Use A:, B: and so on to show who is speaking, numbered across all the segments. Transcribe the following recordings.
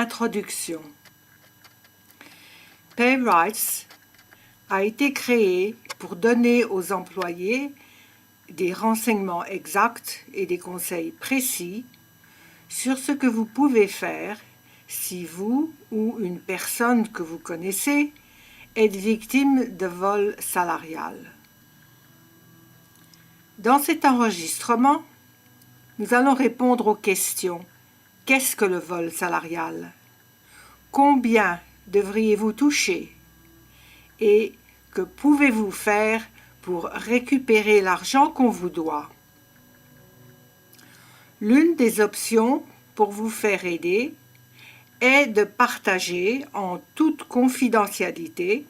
A: Introduction. PayRights a été créé pour donner aux employés des renseignements exacts et des conseils précis sur ce que vous pouvez faire si vous ou une personne que vous connaissez êtes victime de vol salarial. Dans cet enregistrement, nous allons répondre aux questions. Qu'est-ce que le vol salarial? Combien devriez-vous toucher? Et que pouvez-vous faire pour récupérer l'argent qu'on vous doit? L'une des options pour vous faire aider est de partager en toute confidentialité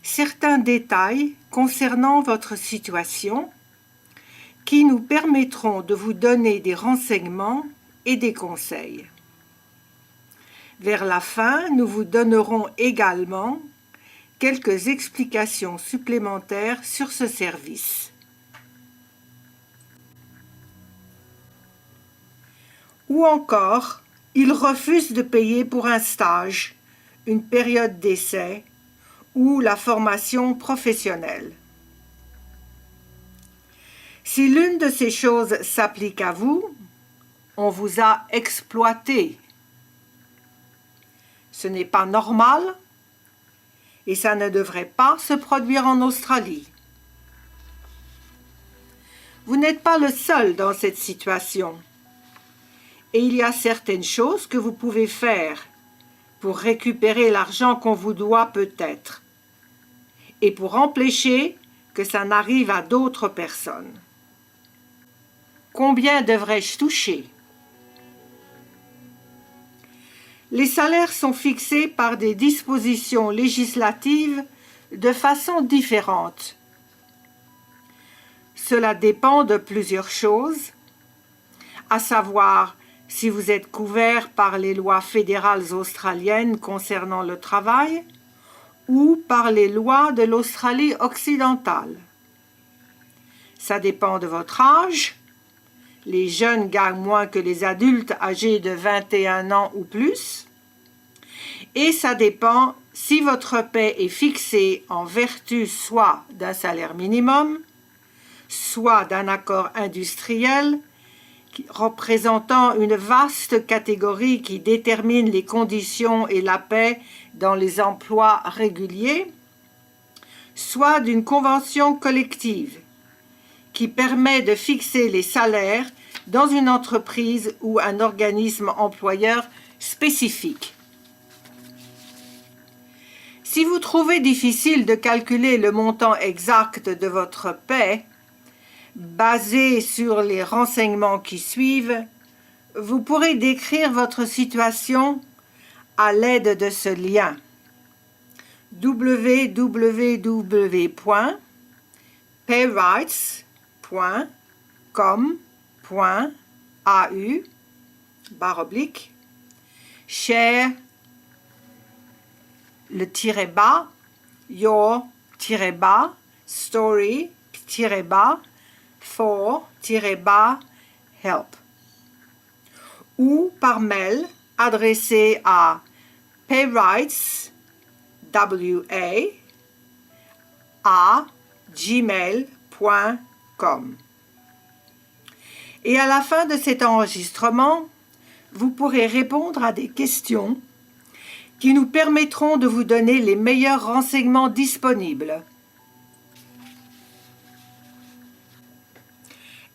A: certains détails concernant votre situation qui nous permettront de vous donner des renseignements et des conseils. Vers la fin, nous vous donnerons également quelques explications supplémentaires sur ce service. Ou encore, ils refusent de payer pour un stage, une période d'essai ou la formation professionnelle. Si l'une de ces choses s'applique à vous, on vous a exploité. Ce n'est pas normal et ça ne devrait pas se produire en Australie. Vous n'êtes pas le seul dans cette situation et il y a certaines choses que vous pouvez faire pour récupérer l'argent qu'on vous doit peut-être et pour empêcher que ça n'arrive à d'autres personnes. Combien devrais-je toucher? Les salaires sont fixés par des dispositions législatives de façon différente. Cela dépend de plusieurs choses, à savoir si vous êtes couvert par les lois fédérales australiennes concernant le travail ou par les lois de l'Australie occidentale. Ça dépend de votre âge. Les jeunes gagnent moins que les adultes âgés de 21 ans ou plus. Et ça dépend si votre paie est fixée en vertu soit d'un salaire minimum, soit d'un accord industriel représentant une vaste catégorie qui détermine les conditions et la paie dans les emplois réguliers, soit d'une convention collective qui permet de fixer les salaires dans une entreprise ou un organisme employeur spécifique. Si vous trouvez difficile de calculer le montant exact de votre paie, basé sur les renseignements qui suivent, vous pourrez décrire votre situation à l'aide de ce lien www.payrights.com.au/share your-story-for-help ou par mail adressé à payrightswa@gmail.com. Et à la fin de cet enregistrement, vous pourrez répondre à des questions qui nous permettront de vous donner les meilleurs renseignements disponibles.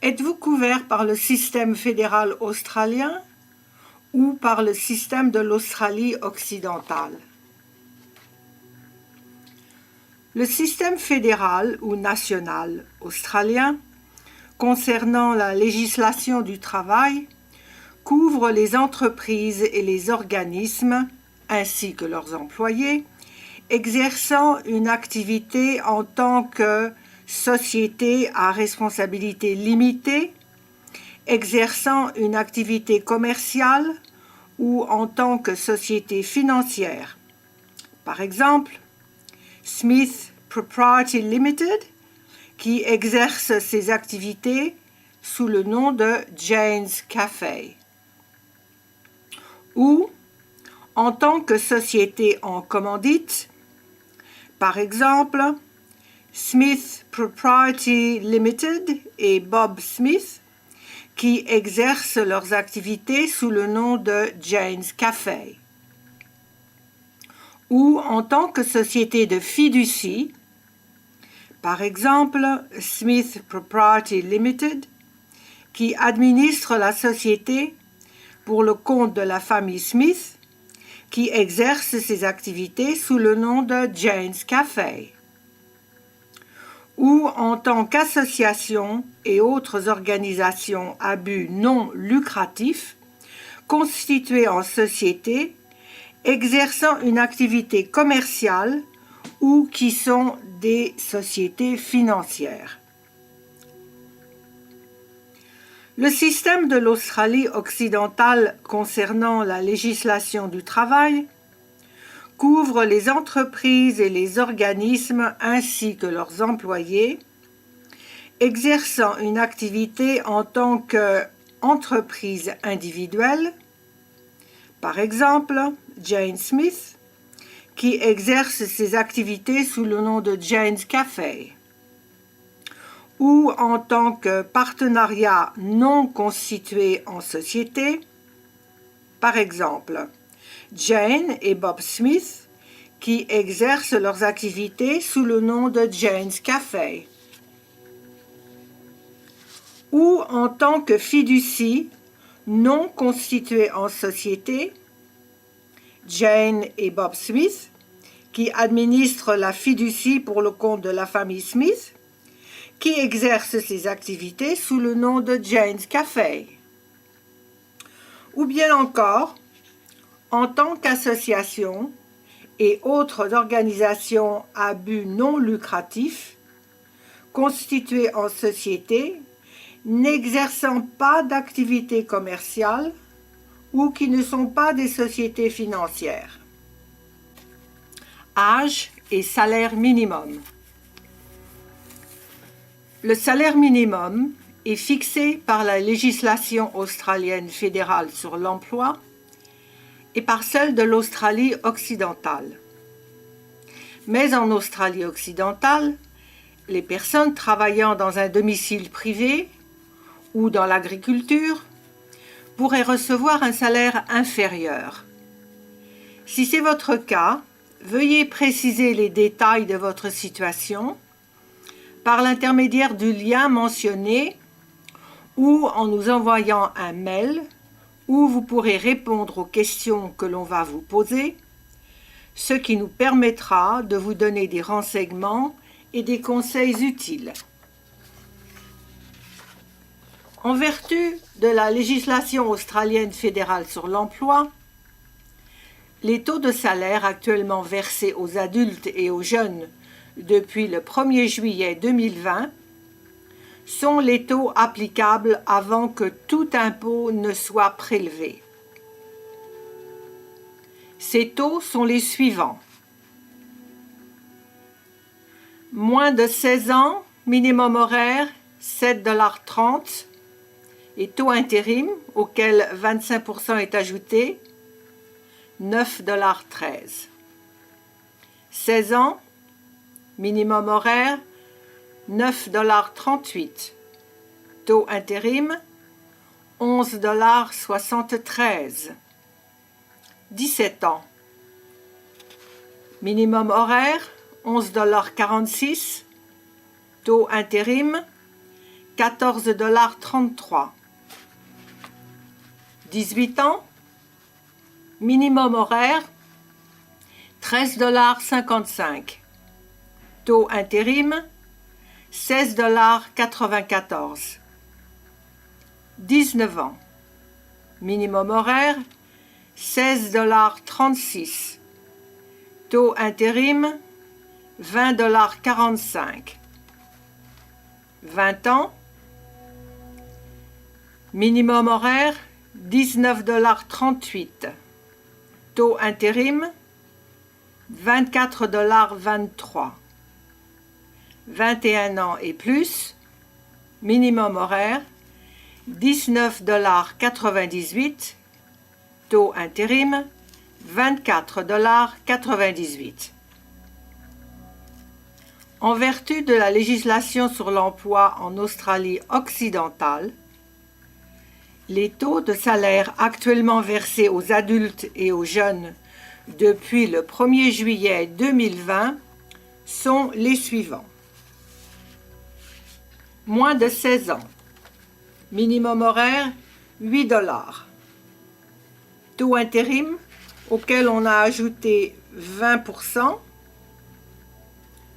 A: Êtes-vous couvert par le système fédéral australien ou par le système de l'Australie occidentale? Le système fédéral ou national australien, concernant la législation du travail, couvre les entreprises et les organismes, ainsi que leurs employés, exerçant une activité en tant que société à responsabilité limitée, exerçant une activité commerciale ou en tant que société financière. Par exemple, Smith Proprietary Limited, qui exerce ses activités sous le nom de Jane's Cafe. Ou en tant que société en commandite, par exemple Smith Propriety Limited et Bob Smith, qui exercent leurs activités sous le nom de Jane's Café, ou en tant que société de fiducie, par exemple Smith Propriety Limited, qui administre la société pour le compte de la famille Smith, qui exerce ses activités sous le nom de Jane's Café, ou en tant qu'association et autres organisations à but non lucratif constituées en société exerçant une activité commerciale ou qui sont des sociétés financières. Le système de l'Australie occidentale concernant la législation du travail couvre les entreprises et les organismes ainsi que leurs employés exerçant une activité en tant qu'entreprise individuelle, par exemple Jane Smith, qui exerce ses activités sous le nom de Jane's Café, ou en tant que partenariat non constitué en société, par exemple Jane et Bob Smith, qui exercent leurs activités sous le nom de Jane's Café, ou en tant que fiducie non constituée en société, Jane et Bob Smith, qui administrent la fiducie pour le compte de la famille Smith, qui exerce ses activités sous le nom de Jane's Café, ou bien encore en tant qu'association et autres organisations à but non lucratif constituées en société n'exerçant pas d'activité commerciale ou qui ne sont pas des sociétés financières. Âge et salaire minimum. Le salaire minimum est fixé par la législation australienne fédérale sur l'emploi et par celle de l'Australie occidentale. Mais en Australie occidentale, les personnes travaillant dans un domicile privé ou dans l'agriculture pourraient recevoir un salaire inférieur. Si c'est votre cas, veuillez préciser les détails de votre situation par l'intermédiaire du lien mentionné ou en nous envoyant un mail où vous pourrez répondre aux questions que l'on va vous poser, ce qui nous permettra de vous donner des renseignements et des conseils utiles. En vertu de la législation australienne fédérale sur l'emploi, les taux de salaire actuellement versés aux adultes et aux jeunes depuis le 1er juillet 2020 sont les taux applicables avant que tout impôt ne soit prélevé. Ces taux sont les suivants. Moins de 16 ans, minimum horaire, 7,30 $, et taux intérim, auquel 25% est ajouté, 9,13 $. 16 ans, minimum horaire, 9,38 $. Taux intérim, 11,73 $. 17 ans, minimum horaire, 11,46 $. Taux intérim, 14,33 $. 18 ans, minimum horaire, 13,55 $. Taux intérim, 16,94 $. 19 ans, minimum horaire, 16,36 $. Taux intérim, 20,45 $. 20 ans, minimum horaire, 19,38 $. Taux intérim, 24,23 $. 21 ans et plus, minimum horaire, 19,98 $. Taux intérim, $24,98. En vertu de la législation sur l'emploi en Australie occidentale, les taux de salaire actuellement versés aux adultes et aux jeunes depuis le 1er juillet 2020 sont les suivants. Moins de 16 ans. Minimum horaire, $8. Taux intérim, auquel on a ajouté 20%,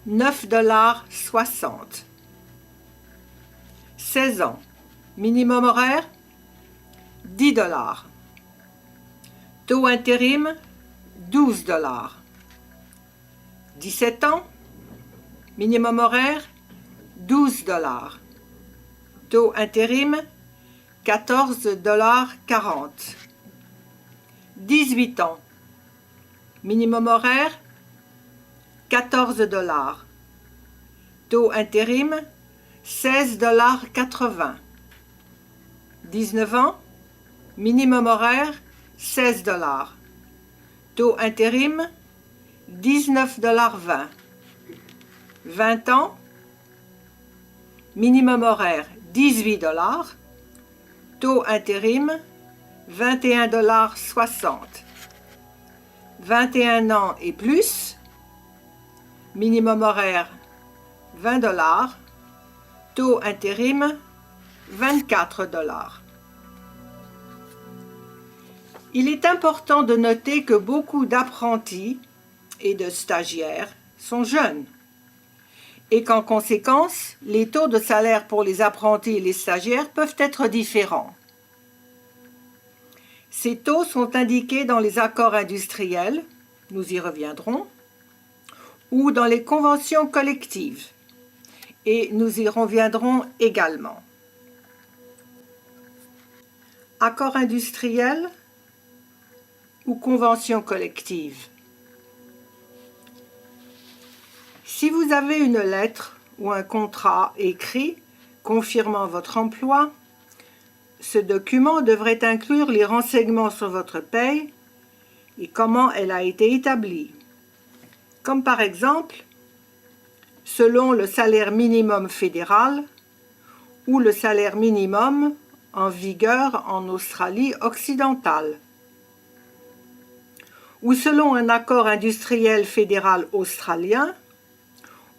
A: $9,60. 16 ans. Minimum horaire, $10. Taux intérim, $12. 17 ans. Minimum horaire, $12. Taux intérim, $14,40. 18 ans. Minimum horaire, $14. Taux intérim, $16,80. 19 ans. Minimum horaire, $16. Taux intérim, $19,20. 20 ans. Minimum horaire, $18. Taux intérim, $21,60. 21 ans et plus. Minimum horaire, $20. Taux intérim, $24. Il est important de noter que beaucoup d'apprentis et de stagiaires sont jeunes et qu'en conséquence, les taux de salaire pour les apprentis et les stagiaires peuvent être différents. Ces taux sont indiqués dans les accords industriels, nous y reviendrons, ou dans les conventions collectives, et nous y reviendrons également. Accord industriel ou convention collective. Si vous avez une lettre ou un contrat écrit confirmant votre emploi, ce document devrait inclure les renseignements sur votre paye et comment elle a été établie, comme par exemple selon le salaire minimum fédéral ou le salaire minimum en vigueur en Australie occidentale, ou selon un accord industriel fédéral australien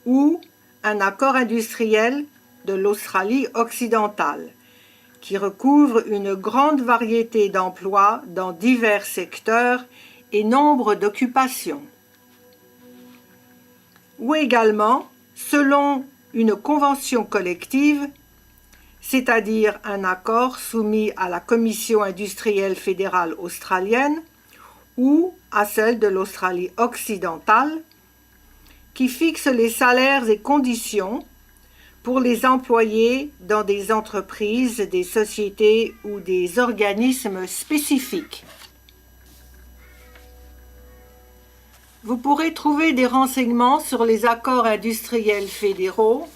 A: ou un accord industriel de l'Australie occidentale, qui recouvre une grande variété d'emplois dans divers secteurs et nombre d'occupations. Ou également selon une convention collective, c'est-à-dire un accord soumis à la Commission industrielle fédérale australienne ou à celle de l'Australie occidentale, qui fixe les salaires et conditions pour les employés dans des entreprises, des sociétés ou des organismes spécifiques. Vous pourrez trouver des renseignements sur les accords industriels fédéraux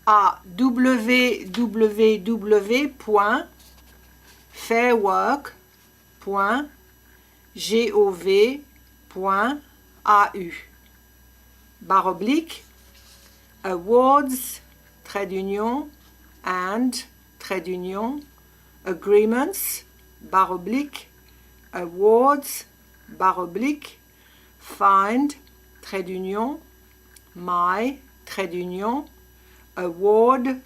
A: à www.fairwork.gov.au awards, and, agreements, awards, find, my, award,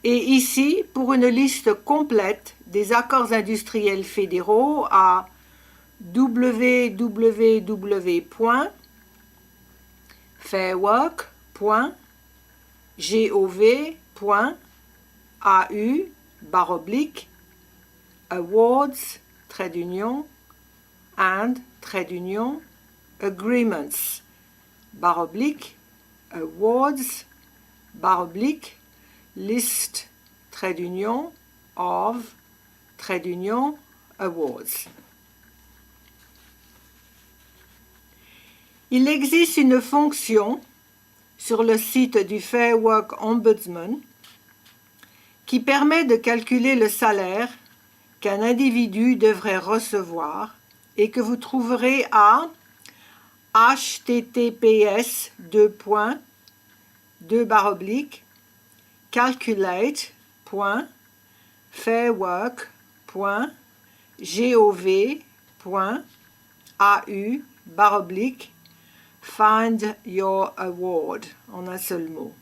A: Et ici, pour une liste complète des accords industriels fédéraux à www.fairwork.gov.au awards, and, agreements, awards, list, of, awards. Il existe une fonction sur le site du Fair Work Ombudsman qui permet de calculer le salaire qu'un individu devrait recevoir et que vous trouverez à https://calculate.fairwork.gov.au/find your award en un seul mot.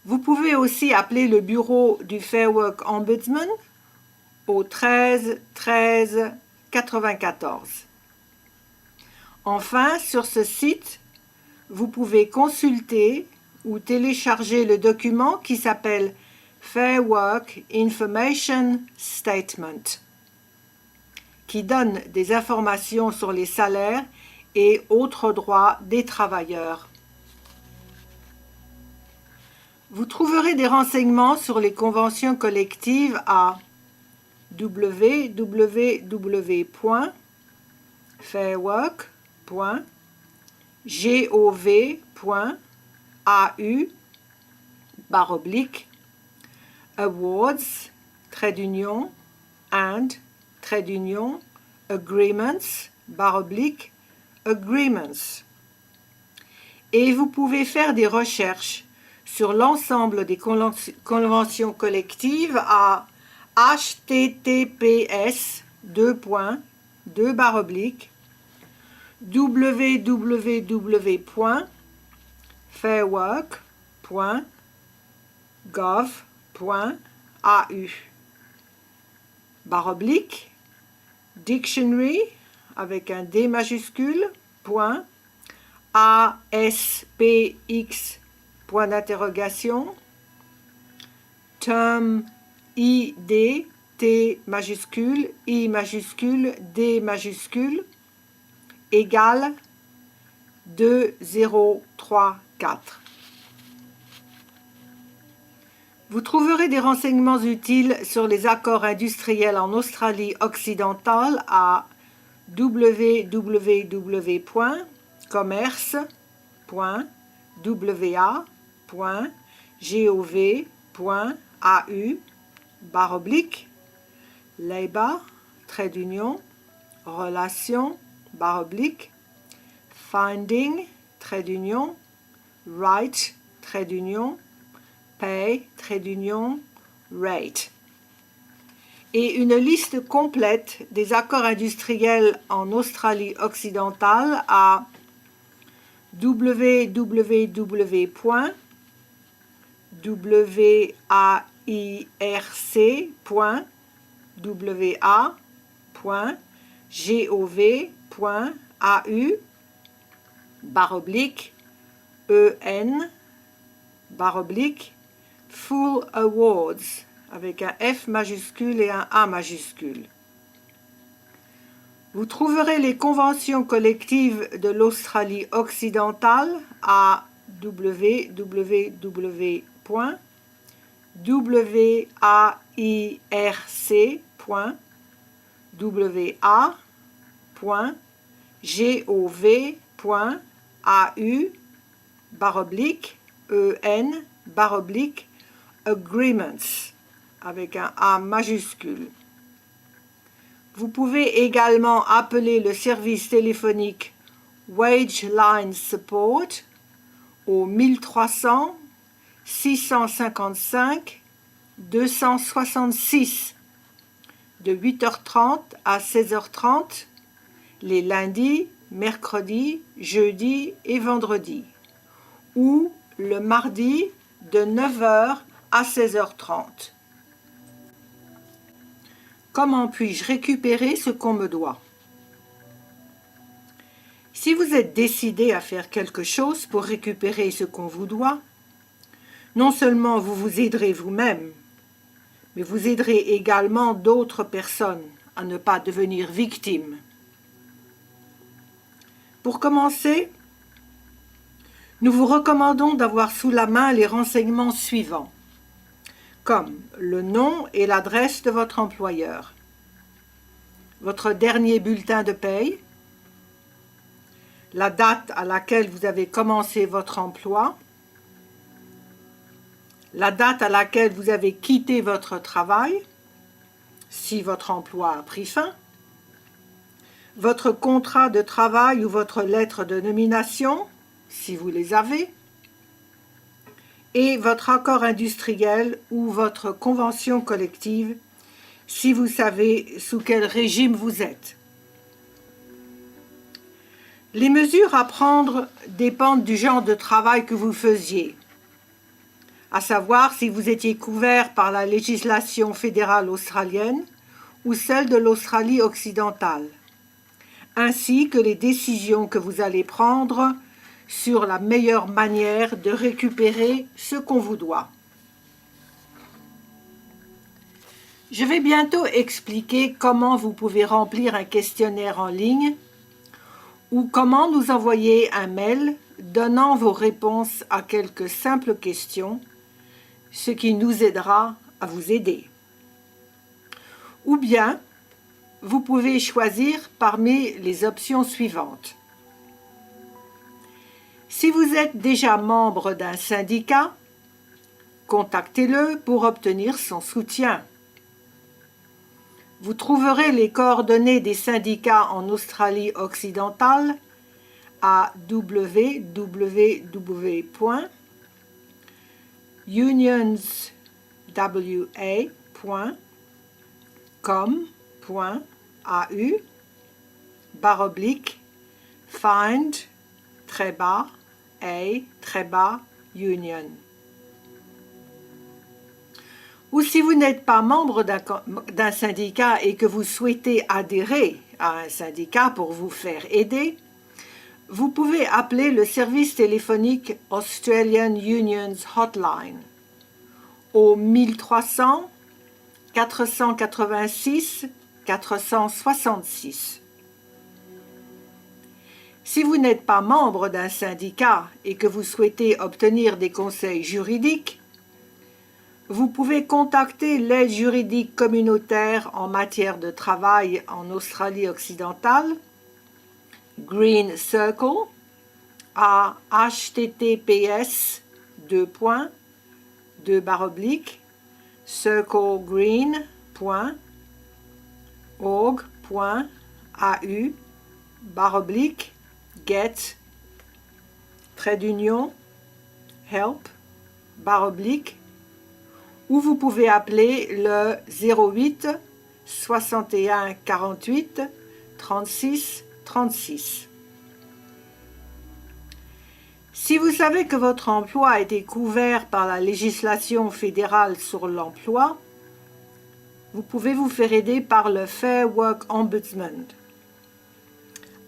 A: Vous pouvez aussi appeler le bureau du Fair Work Ombudsman au 13 13 94. Enfin, sur ce site, vous pouvez consulter ou télécharger le document qui s'appelle Fair Work Information Statement, qui donne des informations sur les salaires et autres droits des travailleurs. Vous trouverez des renseignements sur les conventions collectives à www.fairwork.gov/awards/agreements. Et vous pouvez faire des recherches sur l'ensemble des conventions collectives à www.fairwork.gov.au/dictionary avec un D majuscule .aspx point d'interrogation term ID T majuscule I majuscule D majuscule égale 2034. Vous trouverez des renseignements utiles sur les accords industriels en Australie occidentale à www.labor-finding-relation-barre-finding-rate et une liste complète des accords industriels en Australie occidentale à www.irc.gov.au/en/full awards avec un F majuscule et un A majuscule. Vous trouverez les conventions collectives de l'Australie occidentale à www.irc.gov.au/agreements avec un A majuscule. Vous pouvez également appeler le service téléphonique Wage Line Support au 1300 655 266 de 8h30 à 16h30 les lundis, mercredis, jeudis et vendredis ou le mardi de 9h à 16h30. Comment puis-je récupérer ce qu'on me doit? Si vous êtes décidé à faire quelque chose pour récupérer ce qu'on vous doit, non seulement vous vous aiderez vous-même, mais vous aiderez également d'autres personnes à ne pas devenir victimes. Pour commencer, nous vous recommandons d'avoir sous la main les renseignements suivants, comme le nom et l'adresse de votre employeur, votre dernier bulletin de paye, la date à laquelle vous avez commencé votre emploi, la date à laquelle vous avez quitté votre travail, si votre emploi a pris fin, votre contrat de travail ou votre lettre de nomination, si vous les avez, et votre accord industriel ou votre convention collective, si vous savez sous quel régime vous êtes. Les mesures à prendre dépendent du genre de travail que vous faisiez, à savoir si vous étiez couvert par la législation fédérale australienne ou celle de l'Australie occidentale, ainsi que les décisions que vous allez prendre sur la meilleure manière de récupérer ce qu'on vous doit. Je vais bientôt expliquer comment vous pouvez remplir un questionnaire en ligne ou comment nous envoyer un mail donnant vos réponses à quelques simples questions, ce qui nous aidera à vous aider. Ou bien, vous pouvez choisir parmi les options suivantes. Si vous êtes déjà membre d'un syndicat, contactez-le pour obtenir son soutien. Vous trouverez les coordonnées des syndicats en Australie occidentale à www.unions.com.au/find-a-union. Ou si vous n'êtes pas membre d'un syndicat et que vous souhaitez adhérer à un syndicat pour vous faire aider, vous pouvez appeler le service téléphonique Australian Unions Hotline au 1300 486 466. Si vous n'êtes pas membre d'un syndicat et que vous souhaitez obtenir des conseils juridiques, vous pouvez contacter l'aide juridique communautaire en matière de travail en Australie occidentale, Green Circle, à https://circlegreen.org.au/get-help/ ou vous pouvez appeler le 08 61 48 36 36. Si vous savez que votre emploi a été couvert par la législation fédérale sur l'emploi, vous pouvez vous faire aider par le Fair Work Ombudsman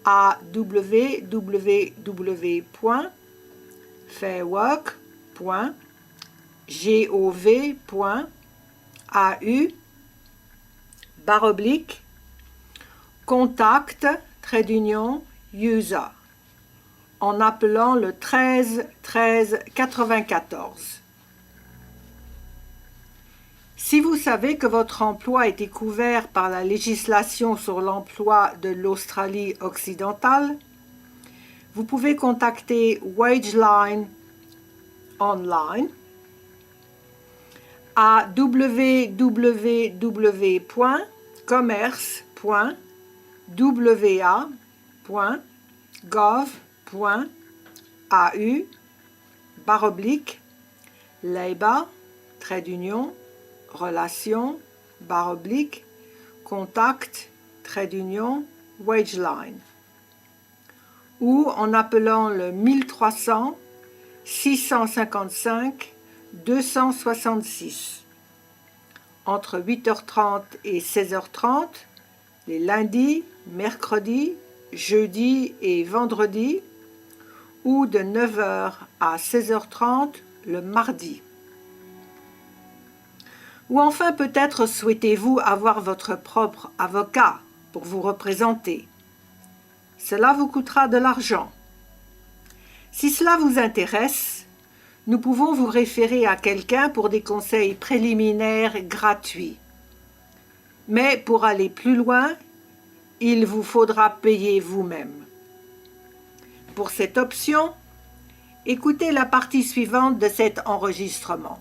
A: à www.fairwork.gov.au/contact-user en appelant le 13 13 94. Si vous savez que votre emploi a été couvert par la législation sur l'emploi de l'Australie occidentale, vous pouvez contacter WageLine online à www.commerce.wa/contact-wageline ou en appelant le 1300 655 266 entre 8h30 et 16h30 les lundis, mercredis, jeudis et vendredis ou de 9h à 16h30 le mardi. Ou enfin peut-être souhaitez-vous avoir votre propre avocat pour vous représenter. Cela vous coûtera de l'argent. Si cela vous intéresse, nous pouvons vous référer à quelqu'un pour des conseils préliminaires gratuits. Mais pour aller plus loin, il vous faudra payer vous-même. Pour cette option, écoutez la partie suivante de cet enregistrement.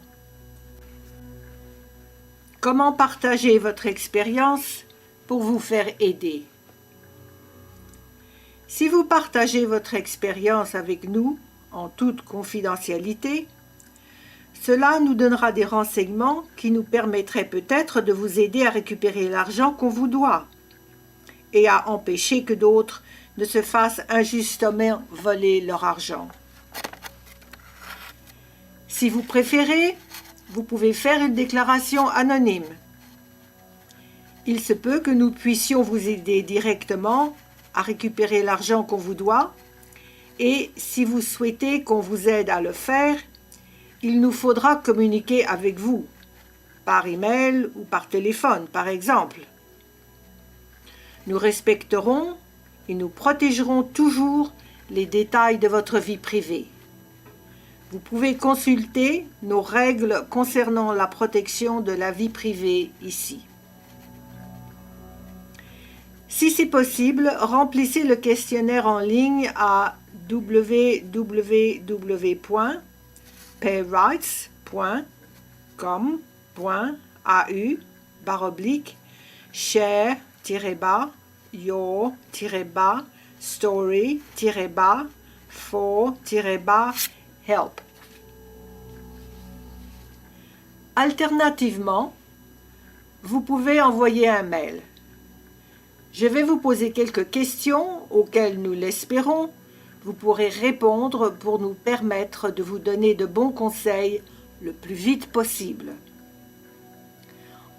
A: Comment partager votre expérience pour vous faire aider? Si vous partagez votre expérience avec nous en toute confidentialité, cela nous donnera des renseignements qui nous permettraient peut-être de vous aider à récupérer l'argent qu'on vous doit et à empêcher que d'autres ne se fassent injustement voler leur argent. Si vous préférez, vous pouvez faire une déclaration anonyme. Il se peut que nous puissions vous aider directement à récupérer l'argent qu'on vous doit, et si vous souhaitez qu'on vous aide à le faire, il nous faudra communiquer avec vous, par email ou par téléphone, par exemple. Nous respecterons et nous protégerons toujours les détails de votre vie privée. Vous pouvez consulter nos règles concernant la protection de la vie privée ici. Si c'est possible, remplissez le questionnaire en ligne à www.payrights.com/share-your-for-help. Alternativement, vous pouvez envoyer un mail. Je vais vous poser quelques questions auxquelles nous l'espérons, vous pourrez répondre pour nous permettre de vous donner de bons conseils le plus vite possible.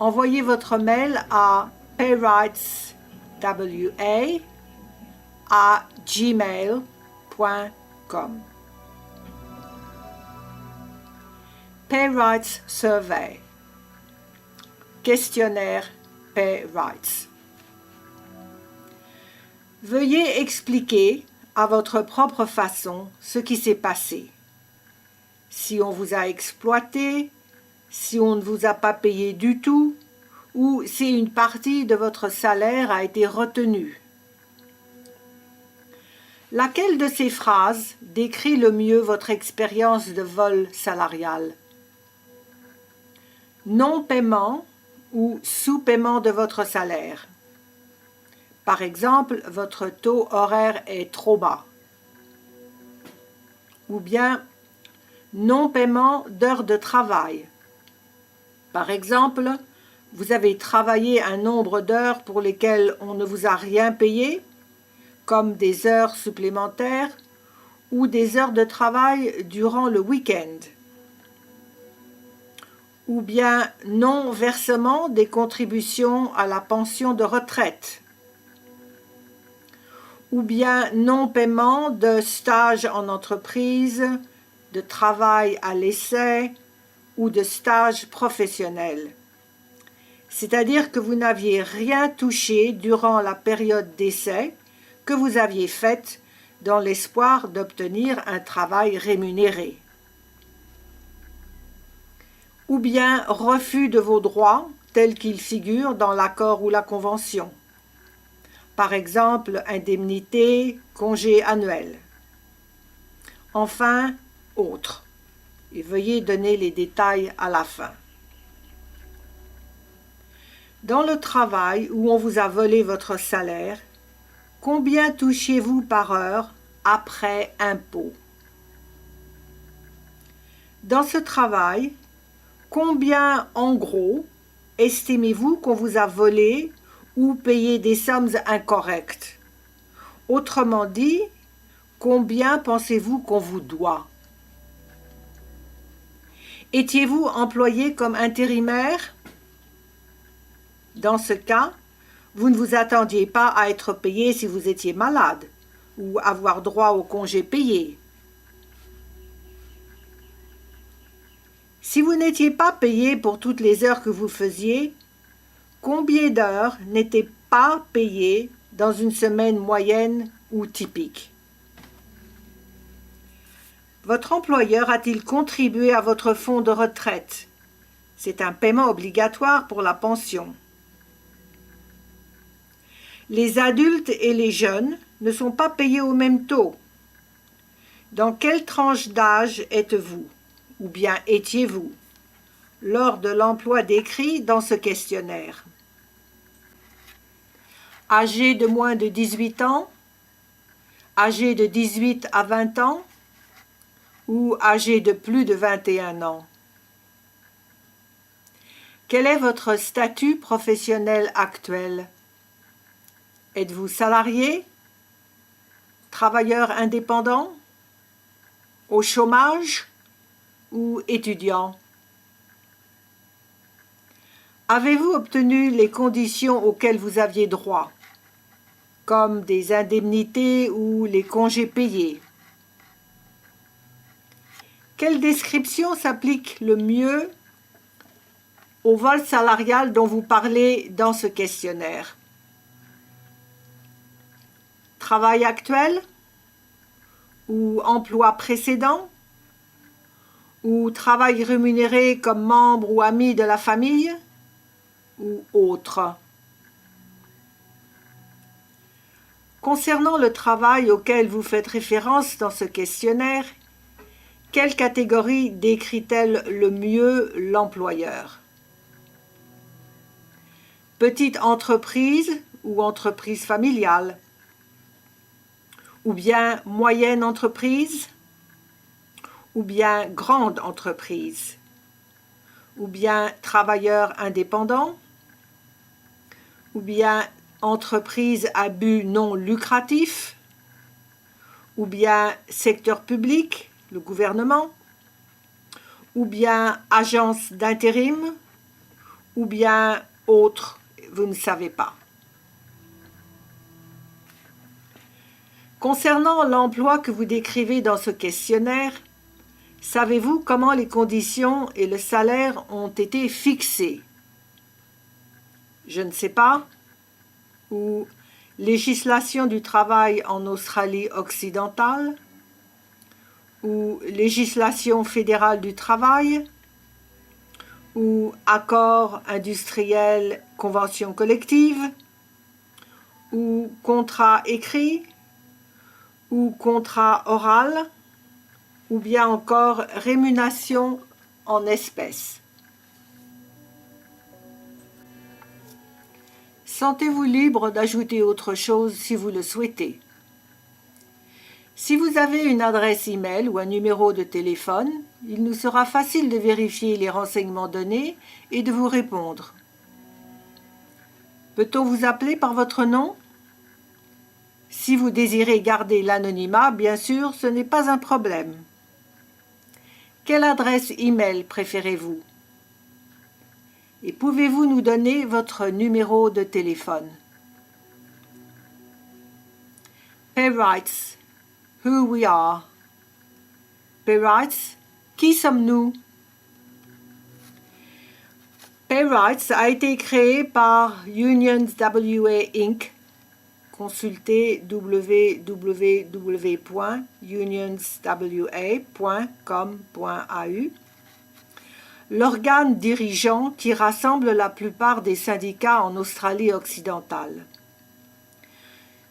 A: Envoyez votre mail à payrightswa@gmail.com. Payrights Survey. Questionnaire Payrights. Veuillez expliquer à votre propre façon ce qui s'est passé. Si on vous a exploité, si on ne vous a pas payé du tout, ou si une partie de votre salaire a été retenue. Laquelle de ces phrases décrit le mieux votre expérience de vol salarial? Non-paiement ou sous-paiement de votre salaire. Par exemple, votre taux horaire est trop bas. Ou bien, non-paiement d'heures de travail. Par exemple, vous avez travaillé un nombre d'heures pour lesquelles on ne vous a rien payé, comme des heures supplémentaires ou des heures de travail durant le week-end. Ou bien non-versement des contributions à la pension de retraite. Ou bien non-paiement de stage en entreprise, de travail à l'essai ou de stage professionnel. C'est-à-dire que vous n'aviez rien touché durant la période d'essai que vous aviez faite dans l'espoir d'obtenir un travail rémunéré. Ou bien refus de vos droits tels qu'ils figurent dans l'accord ou la convention. Par exemple, indemnité, congé annuel. Enfin, autres. Et veuillez donner les détails à la fin. Dans le travail où on vous a volé votre salaire, combien touchiez-vous par heure après impôt? Dans ce travail, combien en gros estimez-vous qu'on vous a volé ou payé des sommes incorrectes? Autrement dit, combien pensez-vous qu'on vous doit? Étiez-vous employé comme intérimaire? Dans ce cas, vous ne vous attendiez pas à être payé si vous étiez malade ou avoir droit au congé payé. Si vous n'étiez pas payé pour toutes les heures que vous faisiez, combien d'heures n'étaient pas payées dans une semaine moyenne ou typique? Votre employeur a-t-il contribué à votre fonds de retraite? C'est un paiement obligatoire pour la pension. Les adultes et les jeunes ne sont pas payés au même taux. Dans quelle tranche d'âge êtes-vous? Ou bien étiez-vous? lors de l'emploi décrit dans ce questionnaire? Âgé de moins de 18 ans, âgé de 18 à 20 ans ou âgé de plus de 21 ans? Quel est votre statut professionnel actuel? Êtes-vous salarié, travailleur indépendant, au chômage ou étudiant? Avez-vous obtenu les conditions auxquelles vous aviez droit, comme des indemnités ou les congés payés? Quelle description s'applique le mieux au vol salarial dont vous parlez dans ce questionnaire? Travail actuel ou emploi précédent ou travail rémunéré comme membre ou ami de la famille ou autre? Concernant le travail auquel vous faites référence dans ce questionnaire, quelle catégorie décrit-elle le mieux l'employeur? Petite entreprise ou entreprise familiale? Ou bien moyenne entreprise? Ou bien grande entreprise? Ou bien travailleur indépendant? Ou bien entreprise à but non lucratif? Ou bien secteur public, le gouvernement? Ou bien agence d'intérim? Ou bien autre, vous ne savez pas. Concernant l'emploi que vous décrivez dans ce questionnaire, savez-vous comment les conditions et le salaire ont été fixés? Je ne sais pas. Ou législation du travail en Australie occidentale? Ou législation fédérale du travail? Ou accord industriel, convention collective? Ou contrat écrit? Ou contrat oral? Ou bien encore rémunération en espèces? Sentez-vous libre d'ajouter autre chose si vous le souhaitez. Si vous avez une adresse e-mail ou un numéro de téléphone, il nous sera facile de vérifier les renseignements donnés et de vous répondre. Peut-on vous appeler par votre nom? Si vous désirez garder l'anonymat, bien sûr, ce n'est pas un problème. Quelle adresse e-mail préférez-vous? Et pouvez-vous nous donner votre numéro de téléphone? Pay Rights, who we are. Pay Rights, qui sommes-nous? Pay Rights a été créé par Unions WA Inc. Consultez www.unionswa.com.au, l'organe dirigeant qui rassemble la plupart des syndicats en Australie occidentale.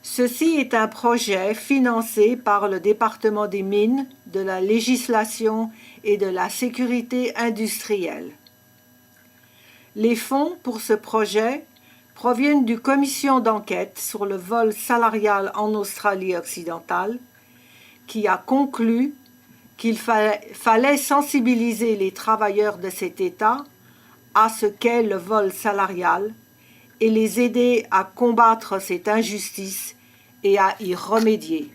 A: Ceci est un projet financé par le département des mines, de la législation et de la sécurité industrielle. Les fonds pour ce projet proviennent d'une commission d'enquête sur le vol salarial en Australie occidentale qui a conclu qu'il fallait sensibiliser les travailleurs de cet État à ce qu'est le vol salarial et les aider à combattre cette injustice et à y remédier.